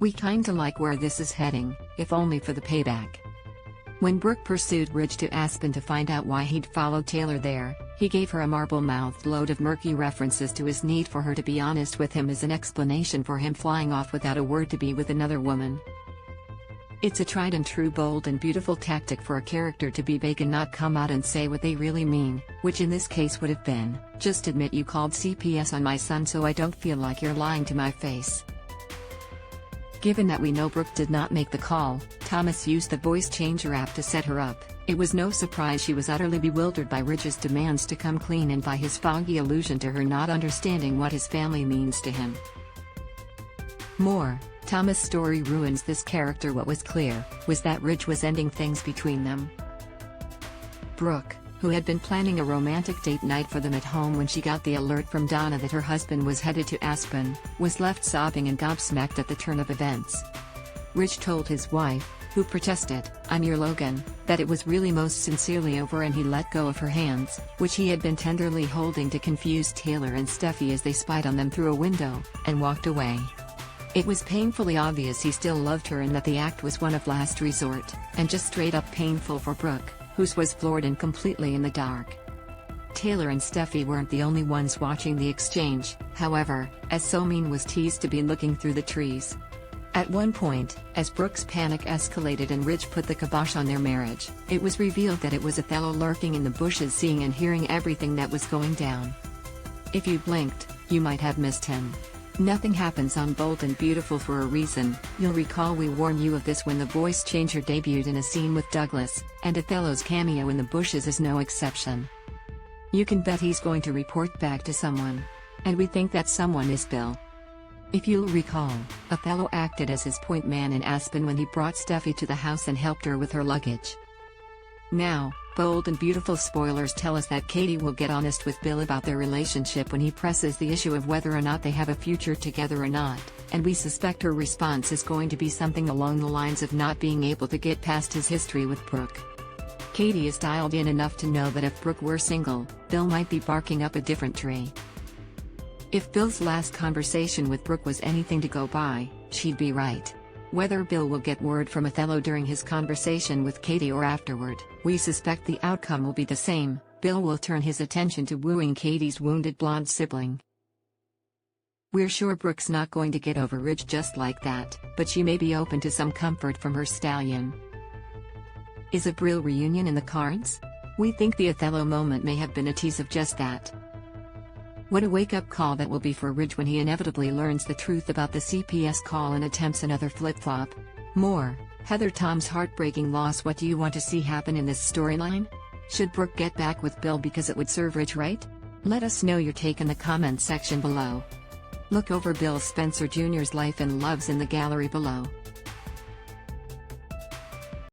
We kinda like where this is heading, if only for the payback. When Brooke pursued Ridge to Aspen to find out why he'd followed Taylor there, he gave her a marble-mouthed load of murky references to his need for her to be honest with him as an explanation for him flying off without a word to be with another woman. It's a tried-and-true bold and beautiful tactic for a character to be vague and not come out and say what they really mean, which in this case would have been, just admit you called CPS on my son so I don't feel like you're lying to my face. Given that we know Brooke did not make the call, Thomas used the voice changer app to set her up. It was no surprise she was utterly bewildered by Ridge's demands to come clean and by his foggy allusion to her not understanding what his family means to him. More, Thomas' story ruins this character. What was clear was that Ridge was ending things between them. Brooke, who had been planning a romantic date night for them at home when she got the alert from Donna that her husband was headed to Aspen, was left sobbing and gobsmacked at the turn of events. Ridge told his wife, who protested, "I'm your Logan," that it was really most sincerely over and he let go of her hands, which he had been tenderly holding to confuse Taylor and Steffi as they spied on them through a window, and walked away. It was painfully obvious he still loved her and that the act was one of last resort, and just straight up painful for Brooke, whose was floored and completely in the dark. Taylor and Steffi weren't the only ones watching the exchange, however, as so mean was Tease to be looking through the trees. At one point, as Brooke's panic escalated and Ridge put the kibosh on their marriage, it was revealed that it was Othello lurking in the bushes seeing and hearing everything that was going down. If you blinked, you might have missed him. Nothing happens on Bold and Beautiful for a reason. You'll recall we warned you of this when the voice changer debuted in a scene with Douglas, and Othello's cameo in the bushes is no exception. You can bet he's going to report back to someone. And we think that someone is Bill. If you'll recall, Othello acted as his point man in Aspen when he brought Steffi to the house and helped her with her luggage. Now, Bold and Beautiful spoilers tell us that Katie will get honest with Bill about their relationship when he presses the issue of whether or not they have a future together or not, and we suspect her response is going to be something along the lines of not being able to get past his history with Brooke. Katie is dialed in enough to know that if Brooke were single, Bill might be barking up a different tree. If Bill's last conversation with Brooke was anything to go by, she'd be right. Whether Bill will get word from Othello during his conversation with Katie or afterward, we suspect the outcome will be the same. Bill will turn his attention to wooing Katie's wounded blonde sibling. We're sure Brooke's not going to get over Ridge just like that, but she may be open to some comfort from her stallion. Is a Brill reunion in the cards? We think the Othello moment may have been a tease of just that. What a wake-up call that will be for Ridge when he inevitably learns the truth about the CPS call and attempts another flip-flop. More, Heather Tom's heartbreaking loss. What do you want to see happen in this storyline? Should Brooke get back with Bill because it would serve Ridge right? Let us know your take in the comments section below. Look over Bill Spencer Jr.'s life and loves in the gallery below.